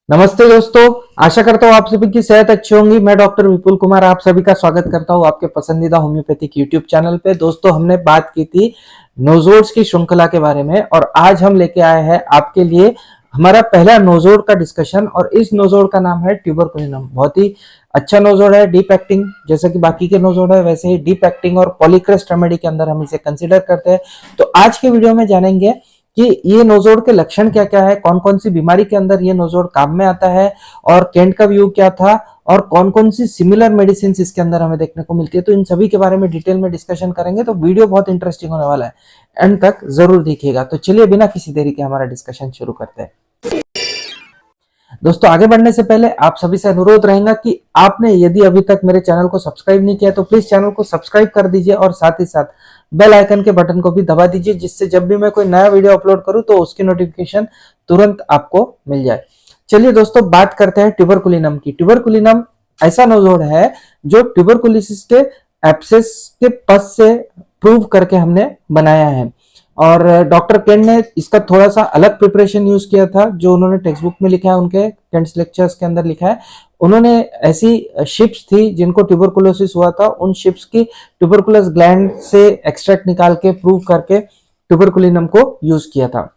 नमस्ते दोस्तों, आशा करता हूँ आप सभी की सेहत अच्छी होंगी। मैं डॉक्टर विपुल कुमार आप सभी का स्वागत करता हूँ आपके पसंदीदा होम्योपैथिक यूट्यूब चैनल पे। दोस्तों, हमने बात की थी नोजोड्स की श्रृंखला के बारे में और आज हम लेके आए हैं आपके लिए हमारा पहला नोजोड का डिस्कशन। और इस नोजोड का नाम है ट्यूबरकुलिनम। बहुत ही अच्छा नोजोड है, डीप एक्टिंग, जैसे कि बाकी के नोजोड है वैसे ही डीप एक्टिंग और पॉलीक्रस्ट रेमेडी के अंदर हम इसे कंसिडर करते हैं। तो आज के वीडियो में जानेंगे कि ये नोजोड के लक्षण क्या क्या है, कौन कौन सी बीमारी के अंदर ये नोजोड काम में आता है और केंट का व्यू क्या था और कौन कौन सी सिमिलर मेडिसिन इसके अंदर हमें देखने को मिलती है। तो इन सभी के बारे में डिटेल में डिस्कशन करेंगे। तो वीडियो बहुत इंटरेस्टिंग होने वाला है, एंड तक जरूर देखिएगा। तो चलिए बिना किसी देरी के हमारा डिस्कशन शुरू करते हैं। दोस्तों, आगे बढ़ने से पहले आप सभी से अनुरोध रहेगा कि आपने यदि अभी तक मेरे चैनल को सब्सक्राइब नहीं किया तो प्लीज चैनल को सब्सक्राइब कर दीजिए और साथ ही साथ बेल आइकन के बटन को भी दबा दीजिए, जिससे जब भी मैं कोई नया वीडियो अपलोड करूं तो उसकी नोटिफिकेशन तुरंत आपको मिल जाए। चलिए दोस्तों, बात करते हैं ट्यूबरकुलिनम की। ट्यूबरकुलिनम ऐसा नोजोड है जो ट्यूबरकुलोसिस के एब्सेस के पस से प्रूव करके हमने बनाया है। और डॉक्टर केंट ने इसका थोड़ा सा अलग प्रिपरेशन यूज किया था जो उन्होंने टेक्स्ट बुक में लिखा है, उनके केंट्स लेक्चर्स के अंदर लिखा है। उन्होंने ऐसी शिप्स थी जिनको ट्यूबरकुलोसिस हुआ था, उन शिप्स की ट्यूबरकुलस ग्लैंड से एक्सट्रैक्ट निकाल के प्रूव करके ट्यूबरकुलिनम को यूज किया था।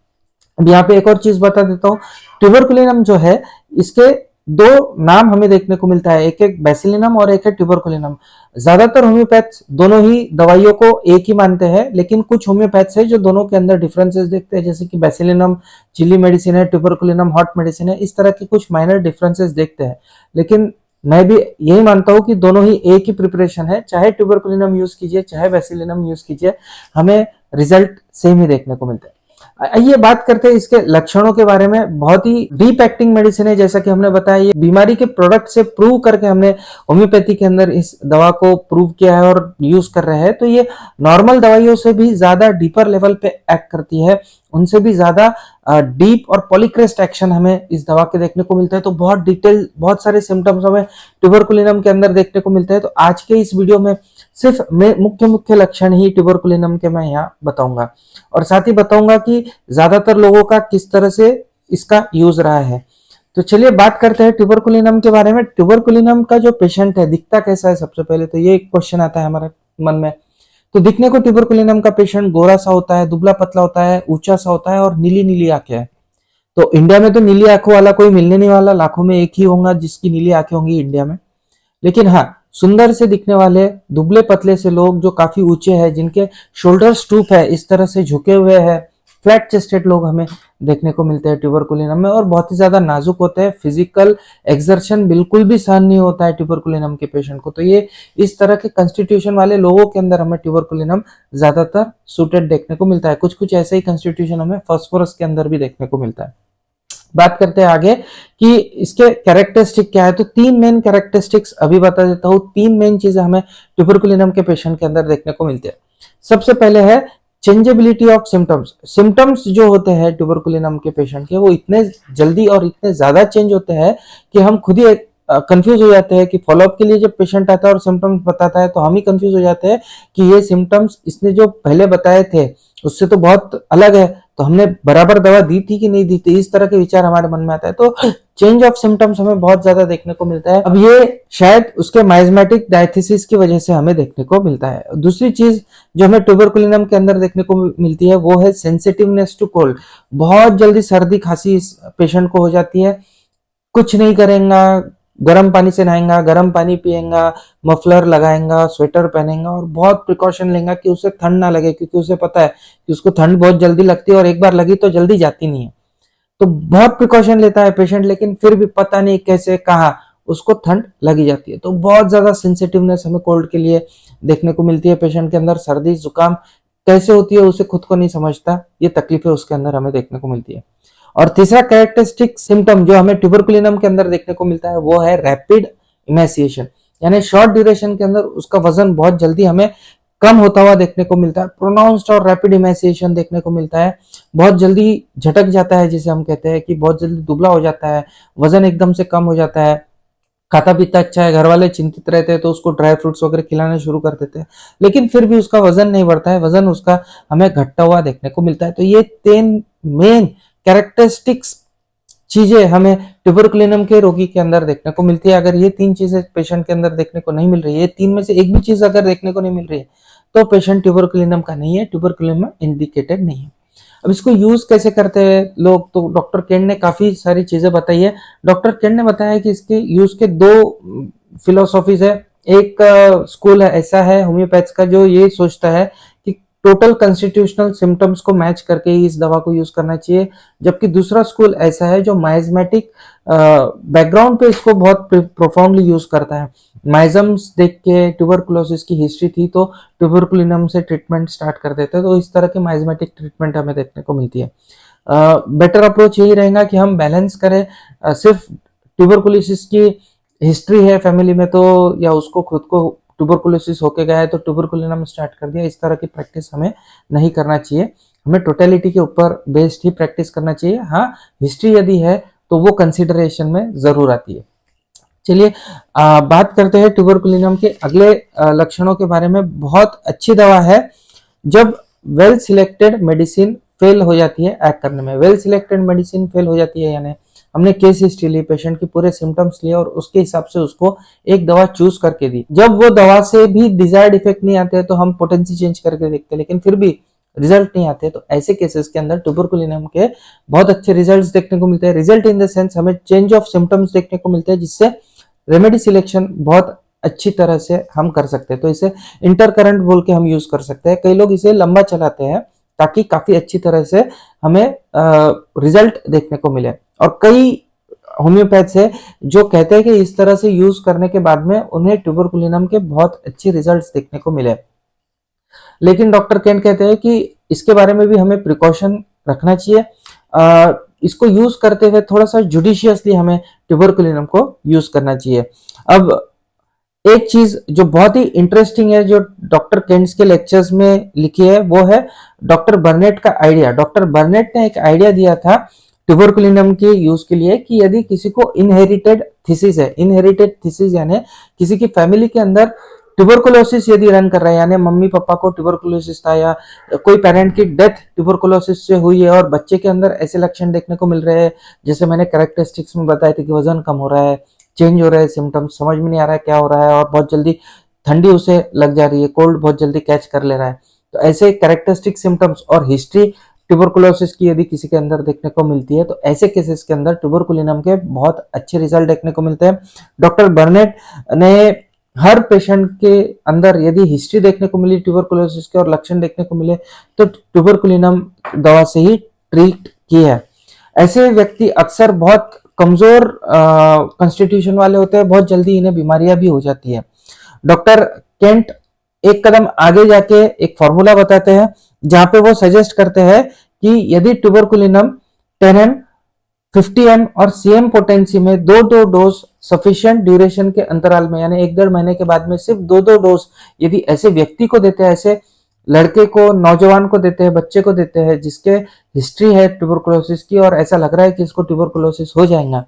अब यहाँ पे एक और चीज बता देता हूँ, ट्यूबरकुलिनम जो है इसके दो नाम हमें देखने को मिलता है, एक एक बैसिलिनम और एक है ट्यूबरकुलिनम। ज्यादातर होम्योपैथ्स दोनों ही दवाइयों को एक ही मानते हैं, लेकिन कुछ होम्योपैथ्स है जो दोनों के अंदर डिफरेंसेस देखते हैं, जैसे कि बैसिलिनम चिली मेडिसिन है, ट्यूबरकुलिनम हॉट मेडिसिन है। इस तरह के कुछ माइनर डिफरेंसेस देखते हैं, लेकिन मैं भी यही मानता हूं कि दोनों ही एक ही प्रिपरेशन है। चाहे ट्यूबरकुलिनम यूज कीजिए चाहे बैसिलिनम यूज कीजिए, हमें रिजल्ट सेम ही देखने को मिलता है। आइए बात करते हैं इसके लक्षणों के बारे में। बहुत ही डीप एक्टिंग मेडिसिन है, जैसा कि हमने बताया ये बीमारी के प्रोडक्ट से प्रूव करके हमने होम्योपैथी के अंदर इस दवा को प्रूव किया है और यूज कर रहे हैं। तो ये नॉर्मल दवाइयों से भी ज्यादा डीपर लेवल पे एक्ट करती है, उनसे भी ज्यादा डीप और पॉलीक्रेस्ट एक्शन हमें इस दवा के देखने को मिलता है। तो बहुत डिटेल, बहुत सारे सिम्टम्स हमें ट्यूबरकुलिनम के अंदर देखने को मिलते हैं। तो आज के इस वीडियो में सिर्फ मैं मुख्य लक्षण ही ट्यूबरकुलिनम के मैं यहाँ बताऊंगा और साथ ही बताऊंगा कि ज्यादातर लोगों का किस तरह से इसका यूज रहा है। तो चलिए बात करते हैं ट्यूबरकुलिनम के बारे में। ट्यूबरकुलिनम का जो पेशेंट है दिखता कैसा है, सबसे पहले तो ये क्वेश्चन आता है हमारे मन में। तो दिखने को ट्यूबरकुलिनम का पेशेंट गोरा सा होता है, दुबला पतला होता है, ऊंचा सा होता है और नीली नीली आंखें हैं। तो इंडिया में तो नीली आंखों वाला कोई मिलने नहीं वाला, लाखों में एक ही होगा जिसकी नीली आंखें होंगी इंडिया में। लेकिन हाँ, सुंदर से दिखने वाले दुबले पतले से लोग जो काफी ऊंचे हैं, जिनके शोल्डर स्टूप है, इस तरह से झुके हुए हैं, फ्लैट चेस्टेड लोग हमें देखने को मिलते हैं ट्यूबरकुलिनम में। और बहुत ही ज्यादा नाजुक होते हैं, फिजिकल एक्सर्शन बिल्कुल भी सहन नहीं होता है ट्यूबरकुलिनम के पेशेंट को। तो ये इस तरह के कंस्टिट्यूशन वाले लोगों के अंदर हमें ट्यूबरकुलिनम ज्यादातर सुटेड देखने को मिलता है। कुछ कुछ ऐसे ही कंस्टिट्यूशन हमें फास्फोरस के अंदर भी देखने को मिलता है। बात करते हैं आगे कि इसके कैरेक्टरिस्टिक क्या है। तो तीन मेन कैरेक्टरिस्टिक्स अभी बता देता हूं। तीन मेन चीजें हमें ट्यूबरकुलिनम के पेशेंट के अंदर देखने को मिलती है। सबसे पहले है चेंजेबिलिटी ऑफ सिम्टम्स। सिम्टम्स जो होते हैं ट्यूबरकुलिनम के पेशेंट के, वो इतने जल्दी और इतने ज्यादा चेंज होते हैं कि हम खुद ही कंफ्यूज हो जाते हैं कि फॉलोअप के लिए जब पेशेंट आता है और सिम्टम्स बताता है तो हम ही कंफ्यूज हो जाते हैं कि ये सिम्टम्स इसने जो पहले बताए थे उससे तो बहुत अलग है, तो हमने बराबर दवा दी थी कि नहीं दी थी, इस तरह के विचार हमारे मन में आता है। तो चेंज ऑफ सिम्टम्स हमें बहुत ज्यादा देखने को मिलता है। अब ये शायद उसके माइजमेटिक डायथिसिस की वजह से हमें देखने को मिलता है। दूसरी चीज जो हमें ट्यूबरकुलिनम के अंदर देखने को मिलती है वो है सेंसिटिवनेस टू कोल्ड। बहुत जल्दी सर्दी खांसी इस पेशेंट को हो जाती है। कुछ नहीं करेगा, गर्म पानी से नहाएगा, गर्म पानी पिएगा, मफलर लगाएगा, स्वेटर पहनेगा और बहुत प्रिकॉशन लेगा कि उसे ठंड ना लगे, क्योंकि उसे पता है कि उसको ठंड बहुत जल्दी लगती है और एक बार लगी तो जल्दी जाती नहीं है। तो बहुत प्रिकॉशन लेता है पेशेंट, लेकिन फिर भी पता नहीं कैसे कहाँ उसको ठंड लगी जाती है। तो बहुत ज्यादा सेंसिटिवनेस हमें कोल्ड के लिए देखने को मिलती है पेशेंट के अंदर। सर्दी जुकाम कैसे होती है उसे खुद को नहीं समझता, ये तकलीफें उसके अंदर हमें देखने को मिलती है। और तीसरा कैरेक्टरिस्टिक सिम्टम जो हमें ट्यूबरकुलिनम के अंदर देखने को मिलता है वो है रैपिड इमेसिएशन, यानी शॉर्ट ड्यूरेशन के अंदर उसका वजन बहुत जल्दी हमें कम होता हुआ देखने को मिलता है। प्रोनाउंस्ड और रैपिड इमेसिएशन देखने को मिलता है। बहुत जल्दी झटक जाता है, जिसे हम कहते हैं कि बहुत जल्दी दुबला हो जाता है, वजन एकदम से कम हो जाता है। खाता पीता अच्छा है, घर वाले चिंतित रहते हैं तो उसको ड्राई फ्रूट्स वगैरह खिलाने शुरू कर देते हैं, लेकिन फिर भी उसका वजन नहीं बढ़ता है, वजन उसका हमें घटता हुआ देखने को मिलता है। तो ये तीन मेन कैरेक्टरिस्टिक्स चीजें हमें ट्यूबरकुलिनम के रोगी के अंदर देखने को मिलती है। अगर ये 3 चीजें पेशेंट के अंदर देखने को नहीं मिल रही है, 3 में से एक भी चीज अगर देखने को नहीं मिल रही है, तो पेशेंट ट्यूबरकुलिनम का नहीं है, ट्यूबरकुलिनम इंडिकेटेड नहीं है। अब इसको यूज कैसे करते हैं लोग, तो डॉक्टर केंट ने काफी सारी चीजें बताई है। डॉक्टर केंट ने बताया कि इसके यूज के 2 फिलोसॉफीज है। एक स्कूल है ऐसा है होम्योपैथ्स का जो ये सोचता है कि टोटल कॉन्स्टिट्यूशनल सिम्टम्स को मैच करके ही इस दवा को यूज करना चाहिए, जबकि दूसरा स्कूल ऐसा है जो माइजमेटिक बैकग्राउंड पे इसको बहुत प्रोफाउंडली यूज करता है। माइजम्स देख के ट्यूबरकुलोसिस की हिस्ट्री थी तो ट्यूबरकुलिनम से ट्रीटमेंट स्टार्ट कर देते हैं, तो इस तरह की माइजमेटिक ट्रीटमेंट हमें देखने को मिलती है। बेटर अप्रोच यही रहेगा कि हम बैलेंस करें। सिर्फ ट्यूबरकुलोसिस की हिस्ट्री है फैमिली में, तो या उसको खुद को ट्यूबरकुलोसिस होके गया है तो ट्यूबरकुलिनम स्टार्ट कर दिया, इस तरह की प्रैक्टिस हमें नहीं करना चाहिए। हमें टोटलिटी के ऊपर बेस्ड ही प्रैक्टिस करना चाहिए। हाँ, हिस्ट्री यदि है तो वो कंसिडरेशन में जरूर आती है। चलिए बात करते हैं ट्यूबरकुलिनम के अगले लक्षणों के बारे में। बहुत अच्छी दवा है जब वेल सिलेक्टेड मेडिसिन फेल हो जाती है एक्ट करने में। वेल सिलेक्टेड मेडिसिन फेल हो जाती है यानी हमने केस हिस्ट्री ली, पेशेंट की पूरे सिम्टम्स लिए और उसके हिसाब से उसको एक दवा चूज करके दी। जब वो दवा से भी डिजायर्ड इफेक्ट नहीं आते तो हम पोटेंसी चेंज करके देखते हैं, लेकिन फिर भी रिजल्ट नहीं आते, तो ऐसे केसेस के अंदर ट्यूबरकुलिनम के बहुत अच्छे रिजल्ट्स देखने को मिलते हैं। रिजल्ट इन द सेंस हमें चेंज ऑफ सिम्टम्स देखने को मिलते हैं, जिससे रेमेडी सिलेक्शन बहुत अच्छी तरह से हम कर सकते हैं। तो इसे इंटर करंट बोल के हम यूज कर सकते हैं। कई लोग इसे लंबा चलाते हैं ताकि काफी अच्छी तरह से हमें रिजल्ट देखने को मिले, और कई होम्योपैथ्स है जो कहते हैं कि इस तरह से यूज करने के बाद में उन्हें ट्यूबरकुलिनम के बहुत अच्छे रिजल्ट्स देखने को मिले। लेकिन डॉक्टर केंट कहते हैं कि इसके बारे में भी हमें प्रिकॉशन रखना चाहिए। इसको यूज करते हुए थोड़ा सा जुडिशियसली हमें ट्यूबरकुलिनम को यूज करना चाहिए। अब एक चीज जो बहुत ही इंटरेस्टिंग है जो डॉक्टर केंट्स के लेक्चर्स में लिखी है, वो है डॉक्टर बर्नेट का आइडिया। डॉक्टर बर्नेट ने एक आइडिया दिया था ट्यूबरकुलिनम के यूज के लिए कि यदि किसी को इनहेरिटेड थीसिस है, इनहेरिटेड थीसिस यानी किसी की फैमिली के अंदर ट्यूबरकुलोसिस यदि रन कर रहा है, यानी मम्मी पापा को ट्यूबरकुलोसिस था या कोई पेरेंट की डेथ ट्यूबरकुलोसिस से हुई है और बच्चे के अंदर ऐसे लक्षण देखने को मिल रहे हैं, जैसे मैंने कैरेक्टरिस्टिक्स में बताए थे कि वजन कम हो रहा है, चेंज हो रहा है सिम्टम्स, समझ में नहीं आ रहा है क्या हो रहा है, और बहुत जल्दी ठंडी उसे लग जा रही है, कोल्ड बहुत जल्दी कैच कर ले रहा है। तो ऐसे कैरेक्टरिस्टिक सिम्टम्स और हिस्ट्री ट्यूबरकुलोसिस की यदि किसी के अंदर देखने को मिलती है, तो ऐसे केसेस के अंदर ट्यूबरकुलिनम के बहुत अच्छे रिजल्ट देखने को मिलते हैं। डॉक्टर बर्नेट ने हर पेशेंट के अंदर यदि हिस्ट्री देखने को मिली ट्यूबरकुलोसिस के और लक्षण देखने को मिले तो ट्यूबरकुलिनम दवा से ही ट्रीट किया है। ऐसे व्यक्ति अक्सर बहुत कमजोर कॉन्स्टिट्यूशन वाले होते हैं, बहुत जल्दी इन्हें बीमारियां भी हो जाती है। डॉक्टर केंट एक कदम आगे जाके एक फॉर्मूला बताते हैं जहां पे वो सजेस्ट करते हैं कि यदि ट्यूबरकुलिनम 10 50 और सीएम पोटेंसी में दो डोज सफिशिएंट ड्यूरेशन के अंतराल में, यानी 1-1.5 महीने के बाद में सिर्फ 2 डोज यदि ऐसे व्यक्ति को देते हैं, ऐसे लड़के को, नौजवान को देते हैं, बच्चे को देते हैं जिसके हिस्ट्री है ट्यूबरकुलोसिस की और ऐसा लग रहा है कि इसको ट्यूबरकुलोसिस हो जाएगा,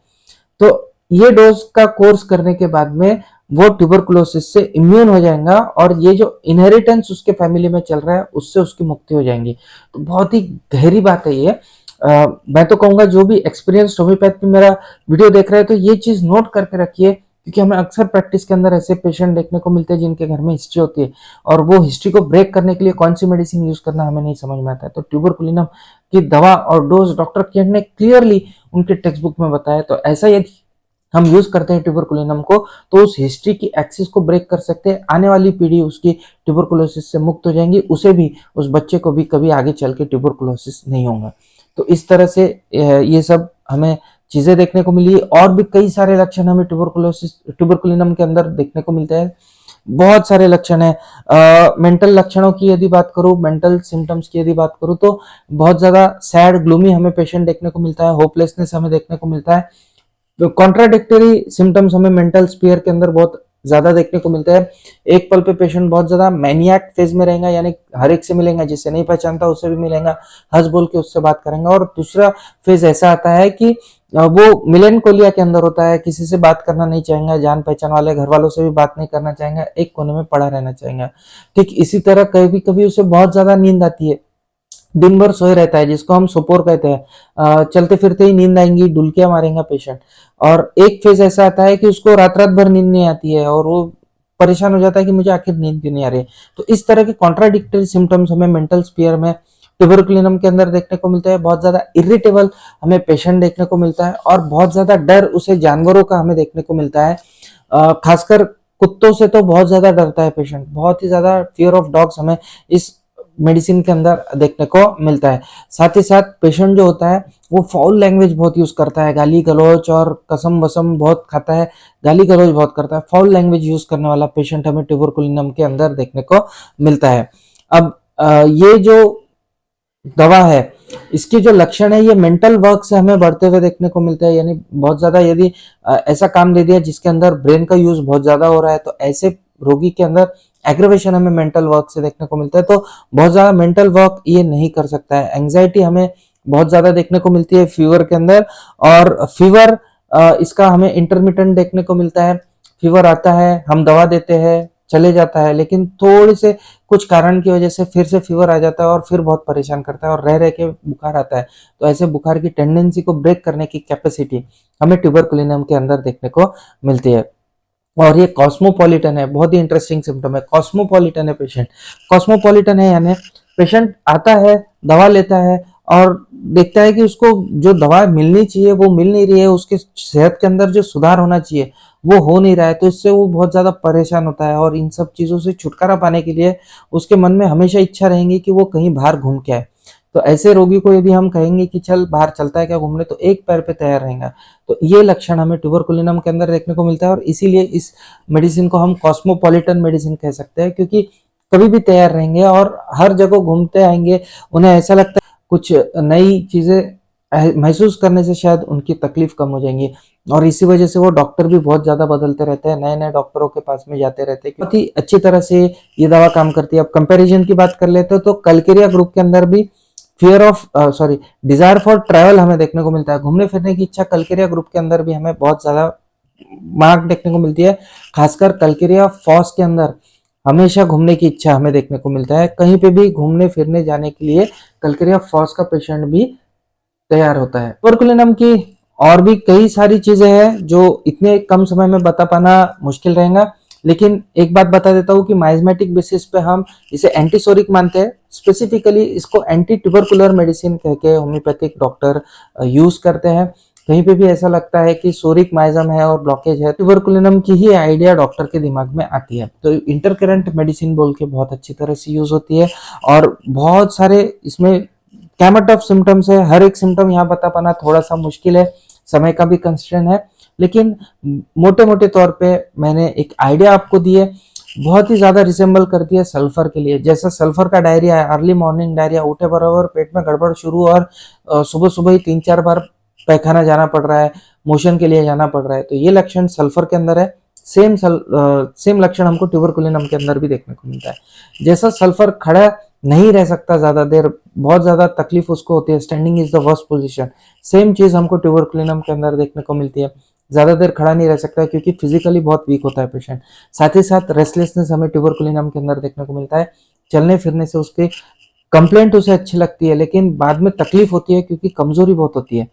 तो ये डोज का कोर्स करने के बाद में वो ट्यूबरकुलोसिस से इम्यून हो जाएगा और ये जो इनहेरिटेंस उसके फैमिली में चल रहा है उससे उसकी मुक्ति हो जाएंगी। तो बहुत ही गहरी बात है ये। मैं तो कहूंगा जो भी एक्सपीरियंस्ड होम्योपैथ में मेरा वीडियो देख रहे हैं तो ये चीज नोट करके रखिए, क्योंकि हमें अक्सर प्रैक्टिस के अंदर ऐसे पेशेंट देखने को मिलते हैं जिनके घर में हिस्ट्री होती है और वो हिस्ट्री को ब्रेक करने के लिए कौन सी मेडिसिन यूज करना हमें नहीं समझ में आता है। तो ट्यूबरकुलिनम की दवा और डोज डॉक्टर केंट ने क्लियरली उनके टेक्स्ट बुक में बताया। तो ऐसा यदि हम यूज करते हैं ट्यूबरकुलिनम को तो उस हिस्ट्री की एक्सिस को ब्रेक कर सकते हैं, आने वाली पीढ़ी उसकी ट्यूबरकुलोसिस से मुक्त हो जाएंगी, उसे भी, उस बच्चे को भी कभी आगे चल के ट्यूबरकुलोसिस नहीं होगा। तो इस तरह से ये सब हमें चीजें देखने को मिली और भी कई सारे लक्षण हमें ट्यूबरकुलिनम के अंदर देखने को मिलते हैं। बहुत सारे लक्षण है। मेंटल लक्षणों की यदि बात करूं, मेंटल सिम्टम्स की यदि बात करूं तो बहुत ज्यादा सैड, ग्लूमी हमें पेशेंट देखने को मिलता है, होपलेसनेस हमें देखने को मिलता है। तो कॉन्ट्राडिक्टरी सिम्टम्स हमें मेंटल स्पीयर के अंदर बहुत ज्यादा देखने को मिलता है। एक पल पे पेशेंट बहुत ज्यादा मैनियाक फेज में रहेगा, यानी हर एक से मिलेगा, जिससे नहीं पहचानता उससे भी मिलेगा, हंस बोल के उससे बात करेंगे। और दूसरा फेज ऐसा आता है कि वो मिलेनकोलिया के अंदर होता है, किसी से बात करना नहीं चाहेंगे, जान पहचान वाले घर वालों से भी बात नहीं करना चाहेंगे, एक कोने में पड़ा रहना चाहेंगे। ठीक इसी तरह कभी कभी उसे बहुत ज्यादा नींद आती है, दिन भर सोए रहता है, जिसको हम सोपोर कहते हैं। चलते फिरते ही नींद आएंगी, डुलकियां मारेगा पेशेंट। और एक फेज ऐसा आता है कि उसको रात रात भर नींद नहीं आती है और वो परेशान हो जाता है कि मुझे आखिर नींद क्यों नहीं आ रही है। तो इस तरह के कॉन्ट्राडिक्टरी सिम्टम्स हमें मेंटल स्पीयर में ट्यूबरकुलिनम के अंदर देखने को मिलता है। बहुत ज्यादा इरिटेबल हमें पेशेंट देखने को मिलता है और बहुत ज्यादा डर उसे जानवरों का हमें देखने को मिलता है। खासकर कुत्तों से तो बहुत ज्यादा डरता है पेशेंट, बहुत ही ज्यादा फियर ऑफ डॉग्स हमें इस मेडिसिन के अंदर देखने को मिलता है। साथ ही साथ पेशेंट जो होता है वो फाउल लैंग्वेज बहुत यूज करता है, गाली गलौज और कसम वसम बहुत खाता है, गाली गलौज बहुत करता है। फाउल लैंग्वेज यूज करने वाला पेशेंट हमें ट्यूबरकुलिनम के अंदर देखने को मिलता है। अब ये जो दवा है, इसकी जो लक्षण है ये मेंटल वर्क से हमें बढ़ते हुए देखने को मिलता है। यानी बहुत ज्यादा यदि ऐसा काम दे दिया जिसके अंदर ब्रेन का यूज बहुत ज्यादा हो रहा है, तो ऐसे रोगी के अंदर एग्रेवेशन हमें मेंटल वर्क से देखने को मिलता है। तो बहुत ज्यादा मेंटल वर्क ये नहीं कर सकता है। एंग्जाइटी हमें बहुत ज्यादा देखने को मिलती है फीवर के अंदर, और फीवर इसका हमें इंटरमिटेंट देखने को मिलता है। फीवर आता है, हम दवा देते हैं, चले जाता है, लेकिन थोड़ी से कुछ कारण की वजह से फिर से फीवर आ जाता है और फिर बहुत परेशान करता है और रह रह के बुखार आता है। तो ऐसे बुखार की टेंडेंसी को ब्रेक करने की कैपेसिटी हमें ट्यूबरकुलिनम के अंदर देखने को मिलती है। और ये कॉस्मोपॉलिटन है, बहुत ही इंटरेस्टिंग सिम्टम है। कॉस्मोपॉलिटन है पेशेंट, कॉस्मोपॉलिटन है यानी पेशेंट आता है, दवा लेता है और देखता है कि उसको जो दवा मिलनी चाहिए वो मिल नहीं रही है, उसके सेहत के अंदर जो सुधार होना चाहिए वो हो नहीं रहा है। तो इससे वो बहुत ज्यादा परेशान होता है और इन सब चीजों से छुटकारा पाने के लिए उसके मन में हमेशा इच्छा रहेंगी कि वो कहीं बाहर घूम के आए। तो ऐसे रोगी को यदि हम कहेंगे कि चल बाहर चलता है क्या घूमने, तो एक पैर पे तैयार रहेगा। तो ये लक्षण हमें ट्यूबरकुलिनम के अंदर देखने को मिलता है और इसीलिए इस मेडिसिन को हम कॉस्मोपॉलिटन मेडिसिन कह सकते हैं, क्योंकि कभी भी तैयार रहेंगे और हर जगह घूमते आएंगे। उन्हें ऐसा लगता है कुछ नई चीजें महसूस करने से शायद उनकी तकलीफ कम हो जाएंगी। और इसी वजह से वो डॉक्टर भी बहुत ज्यादा बदलते रहते हैं, नए नए डॉक्टरों के पास में जाते रहते हैं। बहुत ही अच्छी तरह से ये दवा काम करती है। अब कंपैरिजन की बात कर लेते हैं तो कलकेरिया ग्रुप के अंदर भी fear of desire for travel हमें देखने को मिलता है। घूमने फिरने की इच्छा कलकेरिया ग्रुप के अंदर भी हमें बहुत ज्यादा मार्क देखने को मिलती है। खासकर कलकेरिया फॉस के अंदर हमेशा घूमने की इच्छा हमें देखने को मिलता है। कहीं पे भी घूमने फिरने जाने के लिए कलकेरिया फॉस का पेशेंट भी तैयार होता है। ट्यूबरकुलिनम की और भी कई सारी चीजें हैं जो इतने कम समय में बता पाना मुश्किल रहेगा, लेकिन एक बात बता देता हूँ कि माइजमेटिक बेसिस पे हम इसे एंटीसोरिक मानते हैं। स्पेसिफिकली इसको एंटी ट्यूबरकुलर मेडिसिन कह के होम्योपैथिक डॉक्टर यूज करते हैं। कहीं पे भी ऐसा लगता है कि सोरिक माइजम है और ब्लॉकेज है, ट्यूबरकुलिनम की ही आइडिया डॉक्टर के दिमाग में आती है। तो इंटरकरेंट मेडिसिन बोल के बहुत अच्छी तरह से यूज होती है और बहुत सारे इसमें गैमट ऑफ सिम्टम्स है। हर एक सिम्टम यहाँ बता पाना थोड़ा सा मुश्किल है, समय का भी कंस्ट्रेंट है, लेकिन मोटे मोटे तौर पे मैंने एक आइडिया आपको दी है। बहुत ही ज्यादा रिसेंबल करती है सल्फर के लिए। जैसा सल्फर का डायरिया है, अर्ली मॉर्निंग डायरिया, उठे बराबर पेट में गड़बड़ शुरू और सुबह सुबह ही 3-4 बार पैखाना जाना पड़ रहा है, मोशन के लिए जाना पड़ रहा है, तो ये लक्षण सल्फर के अंदर है। सेम लक्षण हमको ट्यूबरकुलिनम के अंदर भी देखने को मिलता है। जैसा सल्फर खड़ा नहीं रह सकता ज्यादा देर, बहुत ज्यादा तकलीफ उसको होती है, standing is the worst position, same चीज हमको ट्यूबरकुलिनम के अंदर देखने को मिलती है। ज्यादा देर खड़ा नहीं रह सकता क्योंकि फिजिकली बहुत वीक होता है पेशेंट। साथ ही साथ रेस्टलेसनेस हमें ट्यूबरकुलिनम के अंदर देखने को मिलता है। चलने फिरने से उसकी कंप्लेंट उसे अच्छी लगती है, लेकिन बाद में तकलीफ होती है क्योंकि कमजोरी बहुत होती है।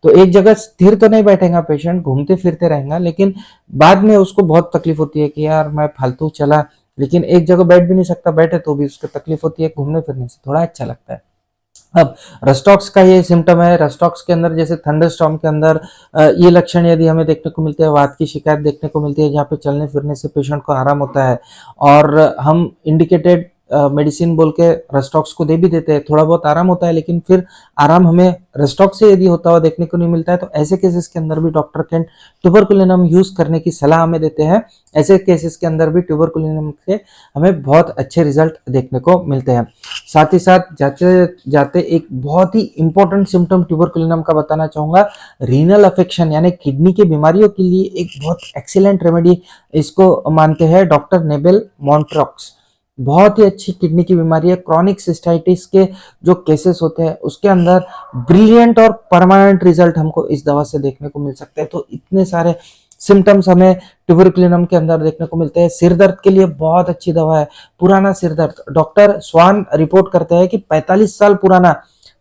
तो एक जगह स्थिर तो नहीं बैठेगा पेशेंट, घूमते फिरते रहेगा, लेकिन बाद में उसको बहुत तकलीफ होती है कि यार मैं फालतू चला, लेकिन एक जगह बैठ भी नहीं सकता, बैठे तो भी उसको तकलीफ होती है। घूमने फिरने से थोड़ा अच्छा लगता है। अब रस्टॉक्स का ये सिम्टम है। रस्टॉक्स के अंदर जैसे थंडरस्टॉर्म के अंदर ये लक्षण यदि हमें देखने को मिलते हैं, वात की शिकायत देखने को मिलती है, जहाँ पे चलने फिरने से पेशेंट को आराम होता है और हम इंडिकेटेड मेडिसिन बोल के रस्टॉक्स को दे भी देते हैं, थोड़ा बहुत आराम होता है, लेकिन फिर आराम हमें रस्टॉक्स से यदि होता हुआ देखने को नहीं मिलता है, तो ऐसे केसेस के अंदर भी डॉक्टर कैन ट्यूबरकुलिनम यूज करने की सलाह हमें देते हैं। ऐसे केसेस के अंदर भी ट्यूबरकुलिनम से हमें बहुत अच्छे रिजल्ट देखने को मिलते हैं। साथ ही साथ जाते जाते एक बहुत ही इंपॉर्टेंट सिम्टम ट्यूबरकुलिनम का बताना चाहूंगा। रीनल अफेक्शन यानी किडनी की बीमारियों के लिए एक बहुत एक्सीलेंट रेमेडी इसको मानते हैं डॉक्टर नेबेल मॉन्ट्रॉक्स। बहुत ही अच्छी किडनी की बीमारी है। क्रॉनिक सिस्टाइटिस के जो केसेस होते हैं उसके अंदर ब्रिलियंट और परमानेंट रिजल्ट हमको इस दवा से देखने को मिल सकते हैं। तो इतने सारे सिम्टम्स हमें ट्यूबरकुलिनम के अंदर देखने को मिलते हैं। सिर दर्द के लिए बहुत अच्छी दवा है, पुराना सिर दर्द। डॉक्टर स्वान रिपोर्ट करते हैं कि 45 साल पुराना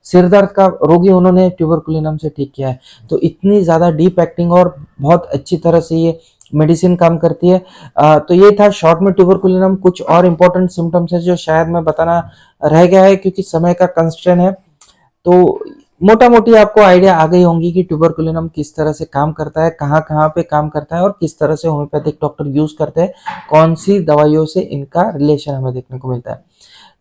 सिर दर्द का रोगी उन्होंने ट्यूबरकुलिनम से ठीक किया है। तो इतनी ज्यादा डीप एक्टिंग और बहुत अच्छी तरह से ये मेडिसिन काम करती है। तो ये था शॉर्ट में ट्यूबरकुलिनम। कुछ और इंपॉर्टेंट सिम्टम्स है जो शायद मैं बताना रह गया है क्योंकि समय का कंस्ट्रेंट है। तो मोटा मोटी आपको आइडिया आ गई होंगी कि ट्यूबरकुलिनम किस तरह से काम करता है, कहाँ कहाँ पे काम करता है और किस तरह से होम्योपैथिक डॉक्टर यूज करते हैं, कौन सी दवाइयों से इनका रिलेशन हमें देखने को मिलता है।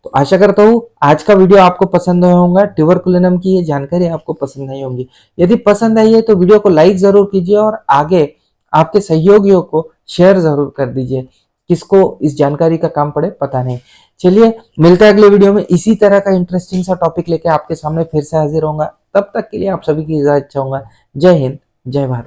तो आशा करता हूँ आज का वीडियो आपको पसंद आया होगा, ट्यूबरकुलिनम की ये जानकारी आपको पसंद आई होंगी। यदि पसंद आई है तो वीडियो को लाइक जरूर कीजिए और आगे आपके सहयोगियों को शेयर जरूर कर दीजिए, किसको इस जानकारी का काम पड़े पता नहीं। चलिए मिलते हैं अगले वीडियो में इसी तरह का इंटरेस्टिंग सा टॉपिक लेके आपके सामने फिर से हाजिर होऊंगा। तब तक के लिए आप सभी की इजाजत चाहूंगा। जय हिंद, जय भारत।